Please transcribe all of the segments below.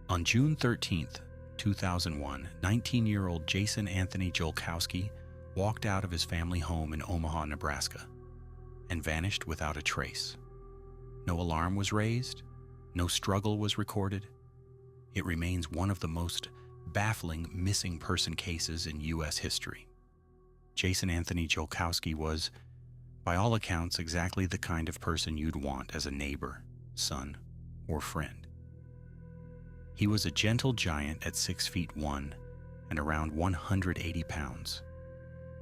On June 13th, 2001, 19-year-old Jason Anthony Jolkowski walked out of his family home in Omaha, Nebraska, and vanished without a trace. No alarm was raised, no struggle was recorded. It remains one of the most baffling missing person cases in U.S. history. Jason Anthony Jolkowski was, by all accounts, exactly the kind of person you'd want as a neighbor, son, or friend. He was a gentle giant at 6 feet 1 and around 180 pounds,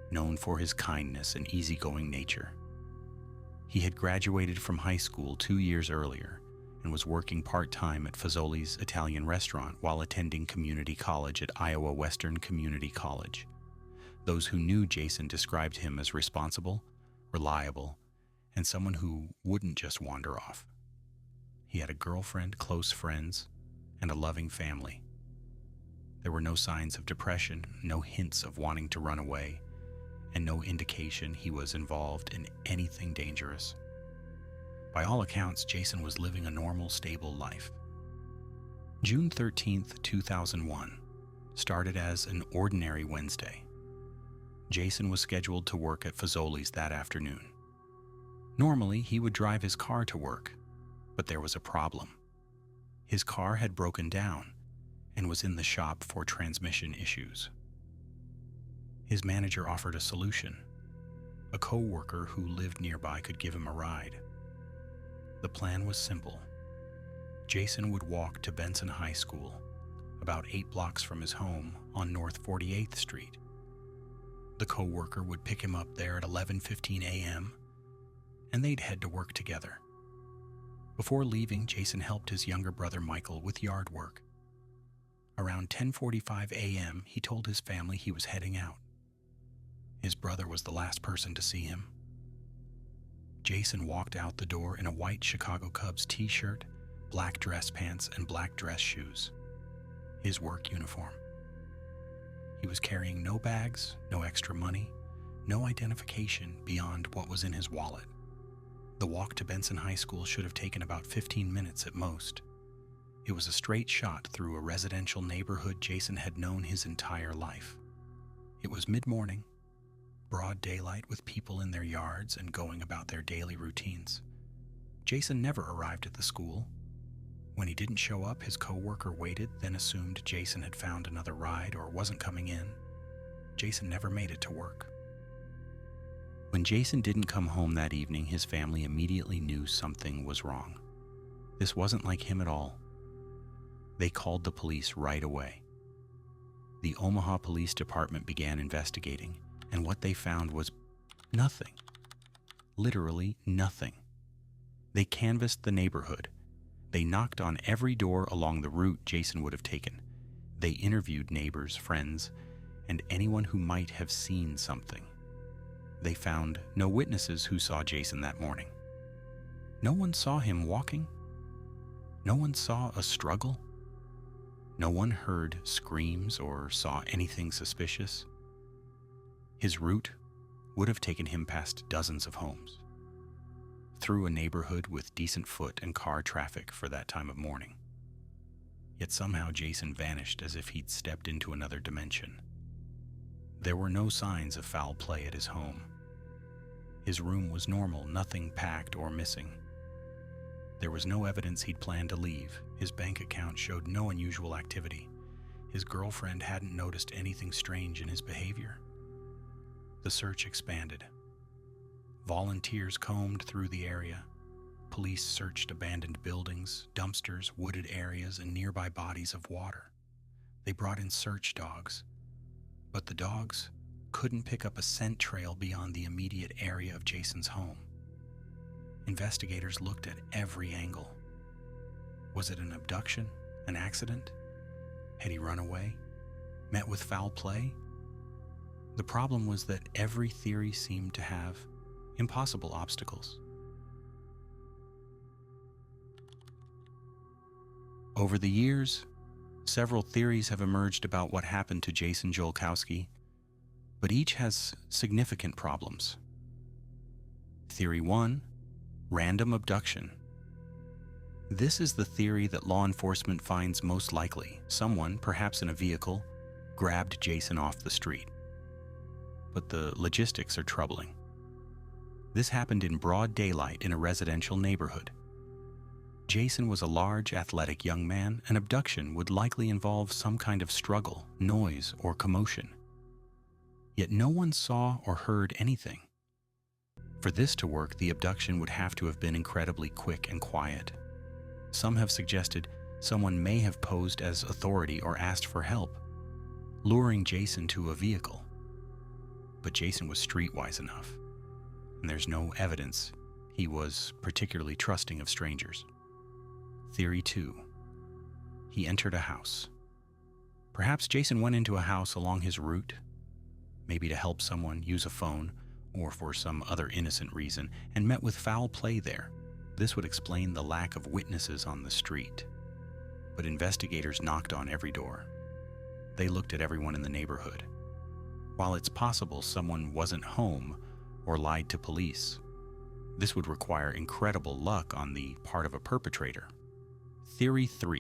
known for his kindness and easygoing nature. He had graduated from high school 2 years earlier and was working part-time at Fazoli's Italian restaurant while attending community college at Iowa Western Community College. Those who knew Jason described him as responsible, reliable, and someone who wouldn't just wander off. He had a girlfriend, close friends, and a loving family. There were no signs of depression, no hints of wanting to run away, and no indication he was involved in anything dangerous. By all accounts, Jason was living a normal, stable life. June 13th, 2001 started as an ordinary Wednesday. Jason was scheduled to work at Fazoli's that afternoon. Normally, he would drive his car to work, but there was a problem. His car had broken down and was in the shop for transmission issues. His manager offered a solution. A co-worker who lived nearby could give him a ride. The plan was simple. Jason would walk to Benson High School, about 8 blocks from his home on North 48th Street. The co-worker would pick him up there at 11:15 a.m., and they'd head to work together. Before leaving, Jason helped his younger brother Michael with yard work. Around 10:45 a.m., he told his family he was heading out. His brother was the last person to see him. Jason walked out the door in a white Chicago Cubs t-shirt, black dress pants, and black dress shoes. His work uniform. He was carrying no bags, no extra money, no identification beyond what was in his wallet. The walk to Benson High School should have taken about 15 minutes at most. It was a straight shot through a residential neighborhood Jason had known his entire life. It was mid-morning, broad daylight with people in their yards and going about their daily routines. Jason never arrived at the school. When he didn't show up, his co-worker waited, then assumed Jason had found another ride or wasn't coming in. Jason never made it to work. When Jason didn't come home that evening, his family immediately knew something was wrong. This wasn't like him at all. They called the police right away. The Omaha Police Department began investigating, and what they found was nothing. Literally nothing. They canvassed the neighborhood. They knocked on every door along the route Jason would have taken. They interviewed neighbors, friends, and anyone who might have seen something. They found no witnesses who saw Jason that morning. No one saw him walking. No one saw a struggle. No one heard screams or saw anything suspicious. His route would have taken him past dozens of homes, through a neighborhood with decent foot and car traffic for that time of morning. Yet somehow Jason vanished as if he'd stepped into another dimension. There were no signs of foul play at his home. His room was normal, nothing packed or missing. There was no evidence he'd planned to leave. His bank account showed no unusual activity. His girlfriend hadn't noticed anything strange in his behavior. The search expanded. Volunteers combed through the area. Police searched abandoned buildings, dumpsters, wooded areas, and nearby bodies of water. They brought in search dogs, but the dogs couldn't pick up a scent trail beyond the immediate area of Jason's home. Investigators looked at every angle. Was it an abduction? An accident? Had he run away? Met with foul play? The problem was that every theory seemed to have impossible obstacles. Over the years, several theories have emerged about what happened to Jason Jolkowski, but each has significant problems. Theory 1, random abduction. This is the theory that law enforcement finds most likely. Someone, perhaps in a vehicle, grabbed Jason off the street. But the logistics are troubling. This happened in broad daylight in a residential neighborhood. Jason was a large, athletic young man. An abduction would likely involve some kind of struggle, noise, or commotion. Yet no one saw or heard anything. For this to work, the abduction would have to have been incredibly quick and quiet. Some have suggested someone may have posed as authority or asked for help, luring Jason to a vehicle. But Jason was streetwise enough, and there's no evidence he was particularly trusting of strangers. Theory 2. He entered a house. Perhaps Jason went into a house along his route, maybe to help someone use a phone or for some other innocent reason, and met with foul play there. This would explain the lack of witnesses on the street. But investigators knocked on every door. They looked at everyone in the neighborhood. While it's possible someone wasn't home or lied to police, this would require incredible luck on the part of a perpetrator. Theory 3.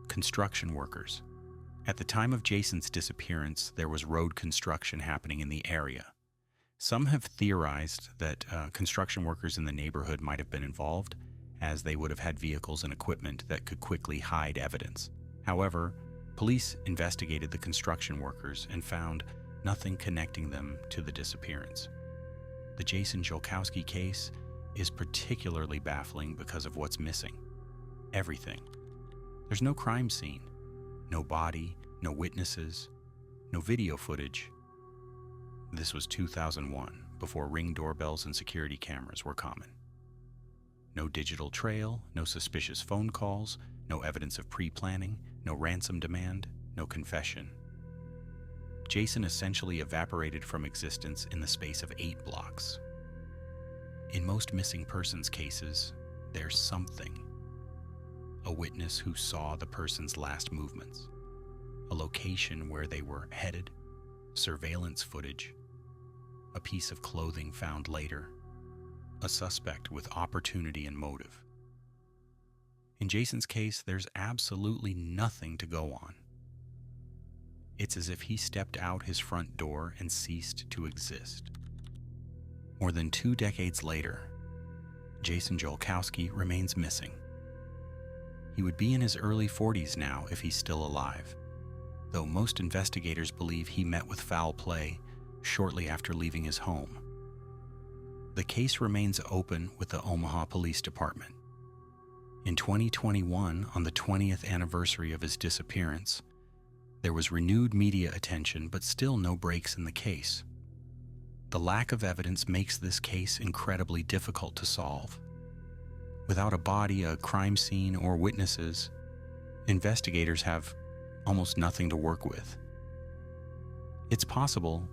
Construction workers. At the time of Jason's disappearance, there was road construction happening in the area. Some have theorized that construction workers in the neighborhood might have been involved, as they would have had vehicles and equipment that could quickly hide evidence. However, police investigated the construction workers and found nothing connecting them to the disappearance. The Jason Jolkowski case is particularly baffling because of what's missing. Everything. There's no crime scene, no body, no witnesses, no video footage. This was 2001, before Ring doorbells and security cameras were common. No digital trail, no suspicious phone calls, no evidence of pre-planning, no ransom demand, no confession. Jason essentially evaporated from existence in the space of 8 blocks. In most missing persons cases, there's something. A witness who saw the person's last movements, a location where they were headed, surveillance footage, a piece of clothing found later, a suspect with opportunity and motive. In Jason's case, there's absolutely nothing to go on. It's as if he stepped out his front door and ceased to exist. More than 2 decades later, Jason Jolkowski remains missing. He would be in his early 40s now if he's still alive, though most investigators believe he met with foul play shortly after leaving his home. The case remains open with the Omaha Police Department. In 2021, on the 20th anniversary of his disappearance, there was renewed media attention, but still no breaks in the case. The lack of evidence makes this case incredibly difficult to solve. Without a body, a crime scene, or witnesses, investigators have almost nothing to work with. It's possible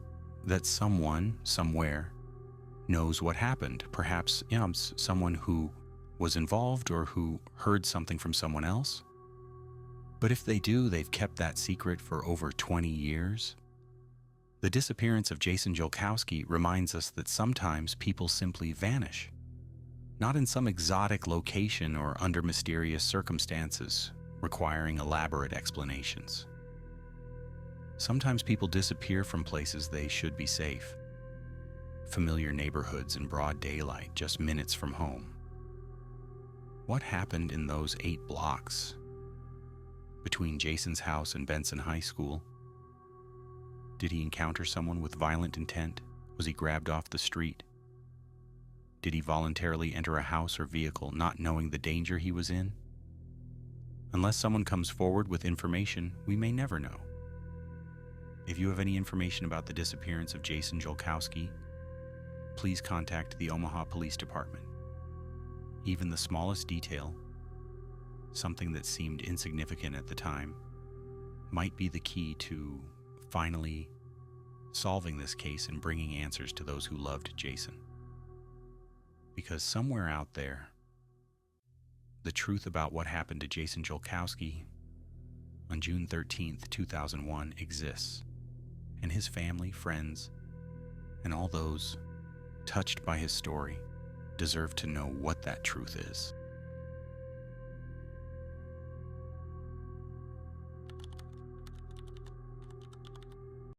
that someone, somewhere, knows what happened. Perhaps someone who was involved or who heard something from someone else. But if they do, they've kept that secret for over 20 years. The disappearance of Jason Jolkowski reminds us that sometimes people simply vanish. Not in some exotic location or under mysterious circumstances requiring elaborate explanations. Sometimes people disappear from places they should be safe. Familiar neighborhoods in broad daylight, just minutes from home. What happened in those 8 blocks between Jason's house and Benson High School? Did he encounter someone with violent intent? Was he grabbed off the street? Did he voluntarily enter a house or vehicle not knowing the danger he was in? Unless someone comes forward with information, we may never know. If you have any information about the disappearance of Jason Jolkowski, please contact the Omaha Police Department. Even the smallest detail, something that seemed insignificant at the time, might be the key to finally solving this case and bringing answers to those who loved Jason. Because somewhere out there, the truth about what happened to Jason Jolkowski on June 13th, 2001 exists, and his family, friends, and all those touched by his story deserve to know what that truth is.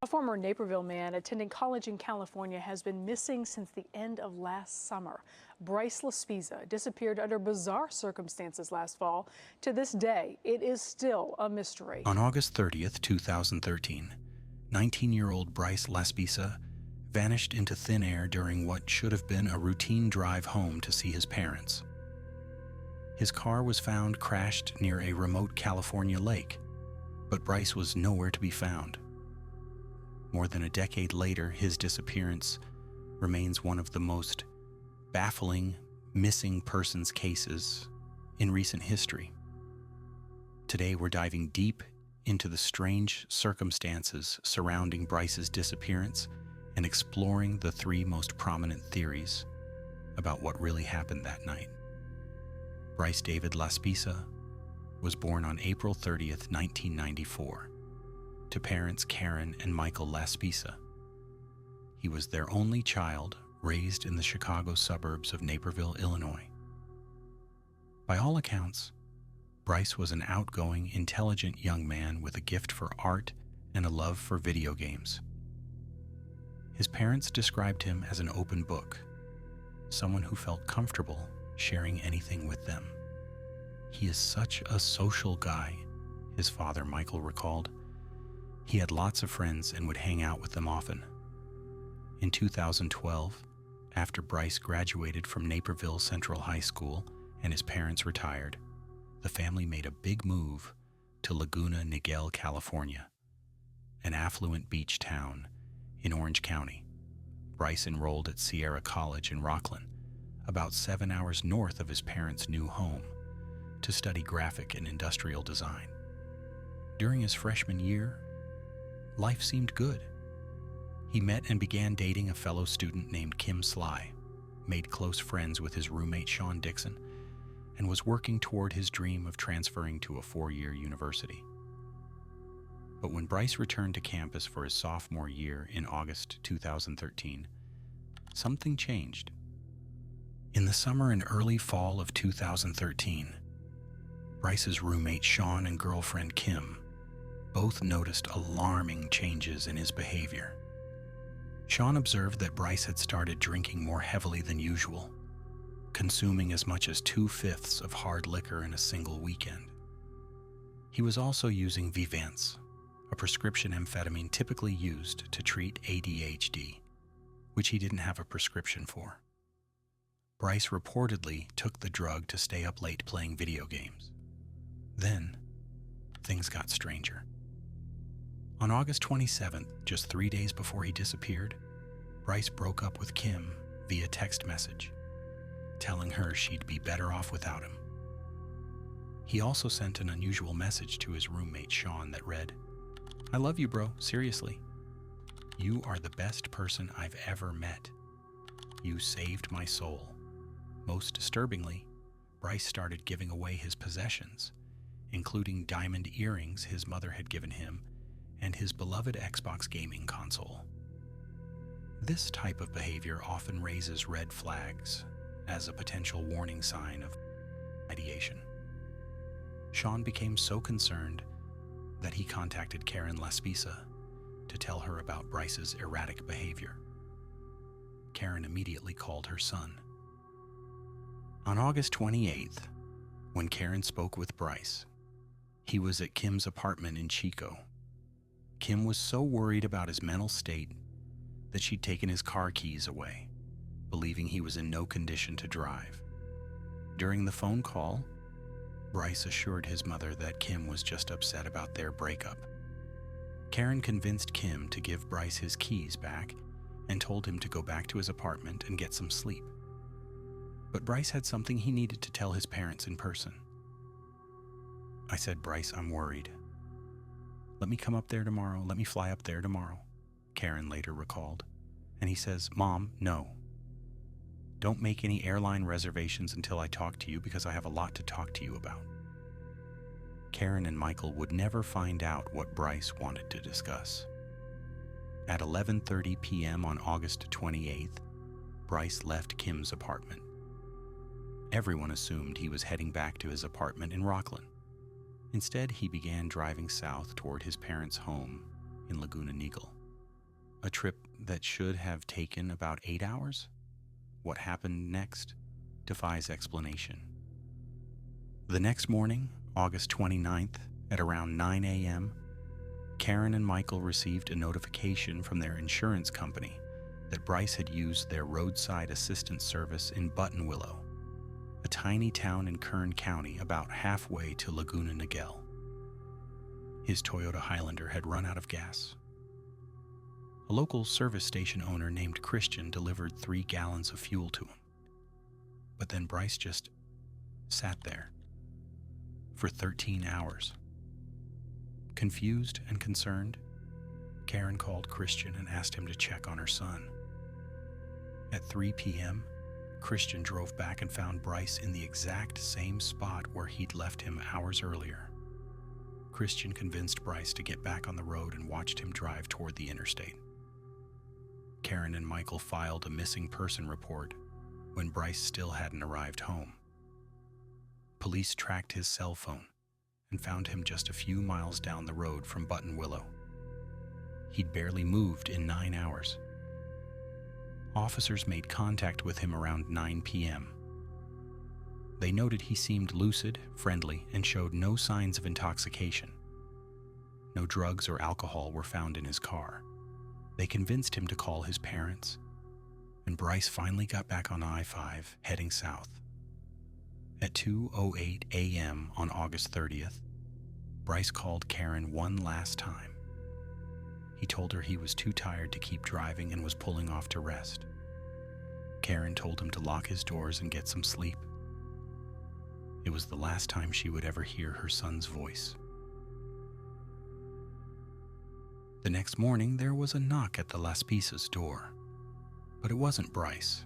A former Naperville man attending college in California has been missing since the end of last summer. Bryce Laspisa disappeared under bizarre circumstances last fall. To this day, it is still a mystery. On August 30th, 2013, 19-year-old Bryce Laspisa vanished into thin air during what should have been a routine drive home to see his parents. His car was found crashed near a remote California lake, but Bryce was nowhere to be found. More than a decade later, his disappearance remains one of the most baffling missing persons cases in recent history. Today, we're diving deep into the strange circumstances surrounding Bryce's disappearance and exploring the three most prominent theories about what really happened that night. Bryce David Laspisa was born on April 30th, 1994, to parents Karen and Michael Laspisa. He was their only child, raised in the Chicago suburbs of Naperville, Illinois. By all accounts, Bryce was an outgoing, intelligent young man with a gift for art and a love for video games. His parents described him as an open book, someone who felt comfortable sharing anything with them. "He is such a social guy," his father Michael recalled. "He had lots of friends and would hang out with them often." In 2012, after Bryce graduated from Naperville Central High School and his parents retired, the family made a big move to Laguna Niguel, California, an affluent beach town in Orange County. Bryce enrolled at Sierra College in Rocklin, about 7 hours north of his parents' new home, to study graphic and industrial design. During his freshman year, life seemed good. He met and began dating a fellow student named Kim Sly, made close friends with his roommate Sean Dixon, and was working toward his dream of transferring to a 4-year university. But when Bryce returned to campus for his sophomore year in August 2013, something changed. In the summer and early fall of 2013, Bryce's roommate Sean and girlfriend Kim both noticed alarming changes in his behavior. Sean observed that Bryce had started drinking more heavily than usual, consuming as much as 2/5 of hard liquor in a single weekend. He was also using Vivance, a prescription amphetamine typically used to treat ADHD, which he didn't have a prescription for. Bryce reportedly took the drug to stay up late playing video games. Then, things got stranger. On August 27th, just 3 days before he disappeared, Bryce broke up with Kim via text message, telling her she'd be better off without him. He also sent an unusual message to his roommate Sean that read, "I love you, bro, seriously. You are the best person I've ever met. You saved my soul." Most disturbingly, Bryce started giving away his possessions, including diamond earrings his mother had given him and his beloved Xbox gaming console. This type of behavior often raises red flags as a potential warning sign of ideation. Sean became so concerned that he contacted Karen Laspisa to tell her about Bryce's erratic behavior. Karen immediately called her son. On August 28th, when Karen spoke with Bryce, he was at Kim's apartment in Chico. Kim was so worried about his mental state that she'd taken his car keys away, believing he was in no condition to drive. During the phone call, Bryce assured his mother that Kim was just upset about their breakup. Karen convinced Kim to give Bryce his keys back and told him to go back to his apartment and get some sleep. But Bryce had something he needed to tell his parents in person. "I said, Bryce, I'm worried. Let me come up there tomorrow. Let me fly up there tomorrow," Karen later recalled. And he says, "Mom, no. Don't make any airline reservations until I talk to you because I have a lot to talk to you about." Karen and Michael would never find out what Bryce wanted to discuss. At 11:30 p.m. on August 28th, Bryce left Kim's apartment. Everyone assumed he was heading back to his apartment in Rocklin. Instead, he began driving south toward his parents' home in Laguna Niguel. A trip that should have taken about 8 hours? What happened next defies explanation. The next morning, August 29th, at around 9 a.m., Karen and Michael received a notification from their insurance company that Bryce had used their roadside assistance service in Buttonwillow, a tiny town in Kern County about halfway to Laguna Niguel. His Toyota Highlander had run out of gas. A local service station owner named Christian delivered 3 gallons of fuel to him. But then Bryce just sat there for 13 hours. Confused and concerned, Karen called Christian and asked him to check on her son. At 3 p.m., Christian drove back and found Bryce in the exact same spot where he'd left him hours earlier. Christian convinced Bryce to get back on the road and watched him drive toward the interstate. Karen and Michael filed a missing person report when Bryce still hadn't arrived home. Police tracked his cell phone and found him just a few miles down the road from Buttonwillow. He'd barely moved in 9 hours. Officers made contact with him around 9 p.m. They noted he seemed lucid, friendly, and showed no signs of intoxication. No drugs or alcohol were found in his car. They convinced him to call his parents, and Bryce finally got back on I-5, heading south. At 2:08 a.m. on August 30th, Bryce called Karen one last time. He told her he was too tired to keep driving and was pulling off to rest. Karen told him to lock his doors and get some sleep. It was the last time she would ever hear her son's voice. The next morning, there was a knock at the Laspisa's door. But it wasn't Bryce.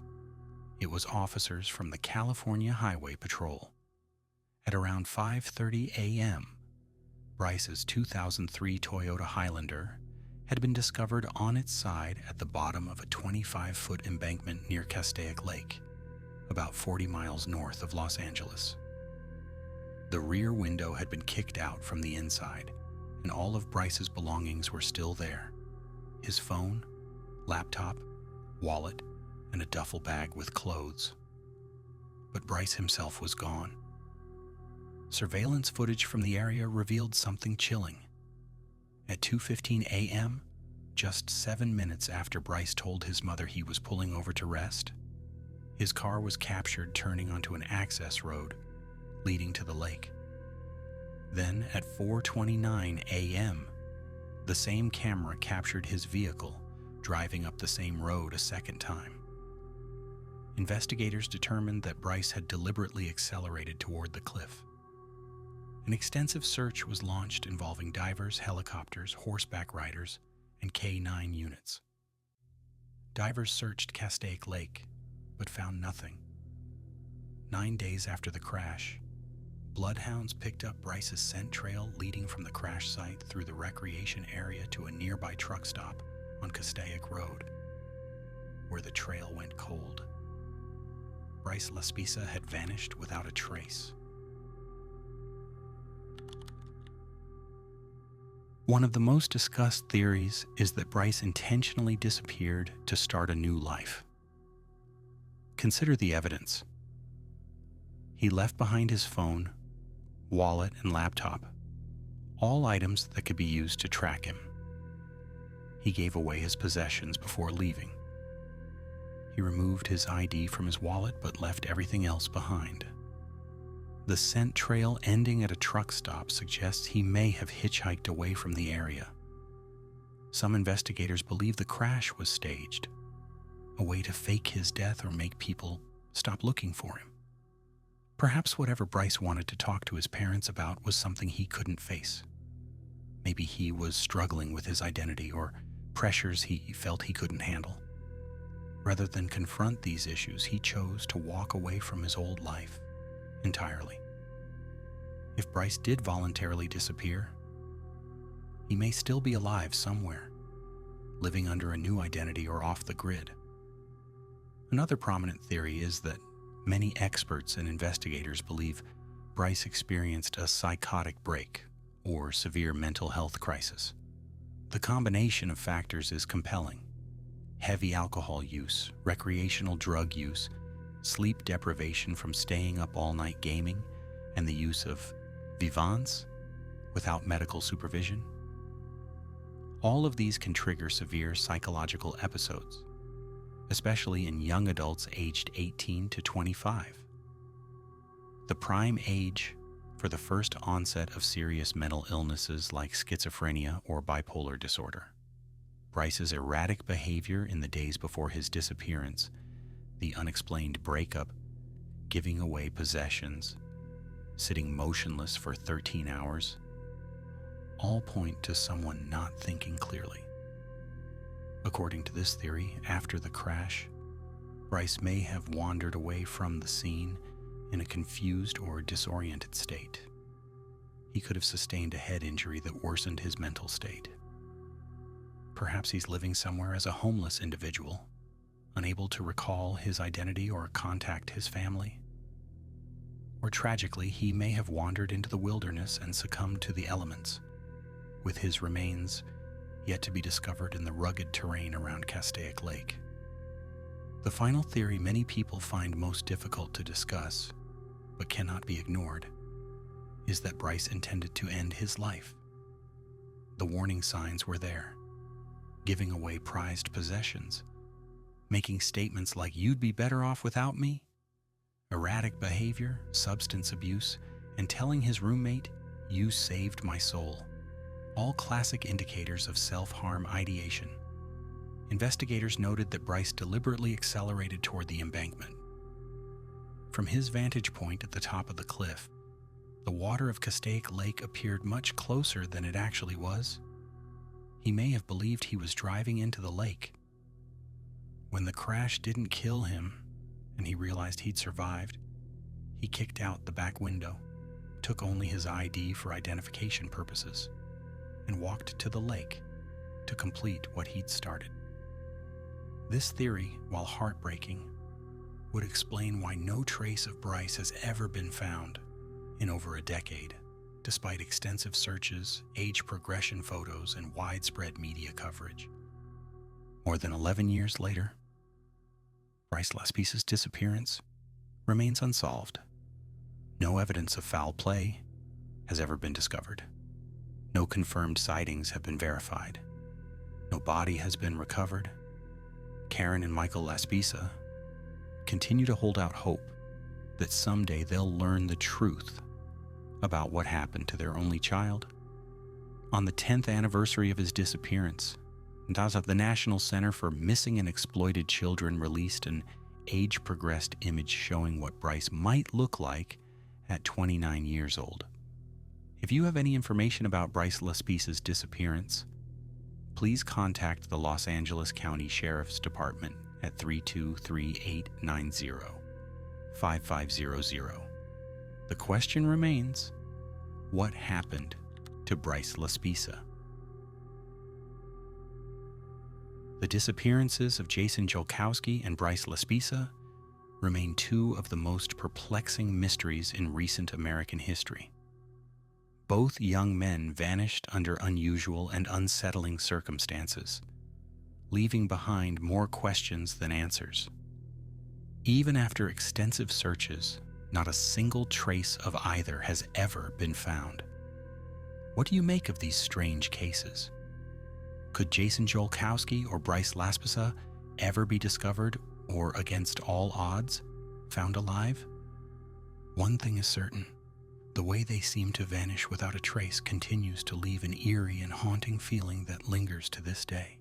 It was officers from the California Highway Patrol. At around 5:30 a.m., Bryce's 2003 Toyota Highlander had been discovered on its side at the bottom of a 25-foot embankment near Castaic Lake, about 40 miles north of Los Angeles. The rear window had been kicked out from the inside, and all of Bryce's belongings were still there: his phone, laptop, wallet, and a duffel bag with clothes. But Bryce himself was gone. Surveillance footage from the area revealed something chilling. At 2:15 a.m., just 7 minutes after Bryce told his mother he was pulling over to rest, his car was captured turning onto an access road leading to the lake. Then, at 4:29 a.m., the same camera captured his vehicle driving up the same road a second time. Investigators determined that Bryce had deliberately accelerated toward the cliff. An extensive search was launched involving divers, helicopters, horseback riders, and K-9 units. Divers searched Castaic Lake, but found nothing. 9 days after the crash, bloodhounds picked up Bryce's scent trail leading from the crash site through the recreation area to a nearby truck stop on Castaic Road, where the trail went cold. Bryce Laspisa had vanished without a trace. One of the most discussed theories is that Bryce intentionally disappeared to start a new life. Consider the evidence. He left behind his phone, wallet, and laptop, all items that could be used to track him. He gave away his possessions before leaving. He removed his ID from his wallet but left everything else behind. The scent trail ending at a truck stop suggests he may have hitchhiked away from the area. Some investigators believe the crash was staged, a way to fake his death or make people stop looking for him. Perhaps whatever Bryce wanted to talk to his parents about was something he couldn't face. Maybe he was struggling with his identity or pressures he felt he couldn't handle. Rather than confront these issues, he chose to walk away from his old life entirely. If Bryce did voluntarily disappear, he may still be alive somewhere, living under a new identity or off the grid. Another prominent theory is that many experts and investigators believe Bryce experienced a psychotic break or severe mental health crisis. The combination of factors is compelling, heavy alcohol use, recreational drug use, sleep deprivation from staying up all night gaming, and the use of vivants without medical supervision. All of these can trigger severe psychological episodes, especially in young adults aged 18 to 25. The prime age for the first onset of serious mental illnesses like schizophrenia or bipolar disorder. Bryce's erratic behavior in the days before his disappearance, the unexplained breakup, giving away possessions, sitting motionless for 13 hours, all point to someone not thinking clearly. According to this theory, after the crash, Bryce may have wandered away from the scene in a confused or disoriented state. He could have sustained a head injury that worsened his mental state. Perhaps he's living somewhere as a homeless individual, unable to recall his identity or contact his family. Or tragically, he may have wandered into the wilderness and succumbed to the elements, with his remains yet to be discovered in the rugged terrain around Castaic Lake. The final theory many people find most difficult to discuss, but cannot be ignored, is that Bryce intended to end his life. The warning signs were there, giving away prized possessions, making statements like, "You'd be better off without me," erratic behavior, substance abuse, and telling his roommate, "You saved my soul." All classic indicators of self-harm ideation. Investigators noted that Bryce deliberately accelerated toward the embankment. From his vantage point at the top of the cliff, the water of Castaic Lake appeared much closer than it actually was. He may have believed he was driving into the lake. When the crash didn't kill him and he realized he'd survived, he kicked out the back window, took only his ID for identification purposes, and walked to the lake to complete what he'd started. This theory, while heartbreaking, would explain why no trace of Bryce has ever been found in over a decade, despite extensive searches, age progression photos, and widespread media coverage. More than 11 years later, Bryce Laspisa's disappearance remains unsolved. No evidence of foul play has ever been discovered. No confirmed sightings have been verified. No body has been recovered. Karen and Michael Laspisa continue to hold out hope that someday they'll learn the truth about what happened to their only child. On the 10th anniversary of his disappearance, the National Center for Missing and Exploited Children released an age-progressed image showing what Bryce might look like at 29 years old. If you have any information about Bryce Laspisa's disappearance, please contact the Los Angeles County Sheriff's Department at 323-890-5500. The question remains, what happened to Bryce Laspisa? The disappearances of Jason Jolkowski and Bryce Laspisa remain two of the most perplexing mysteries in recent American history. Both young men vanished under unusual and unsettling circumstances, leaving behind more questions than answers. Even after extensive searches, not a single trace of either has ever been found. What do you make of these strange cases? Could Jason Jolkowski or Bryce Laspisa ever be discovered or, against all odds, found alive? One thing is certain. The way they seem to vanish without a trace continues to leave an eerie and haunting feeling that lingers to this day.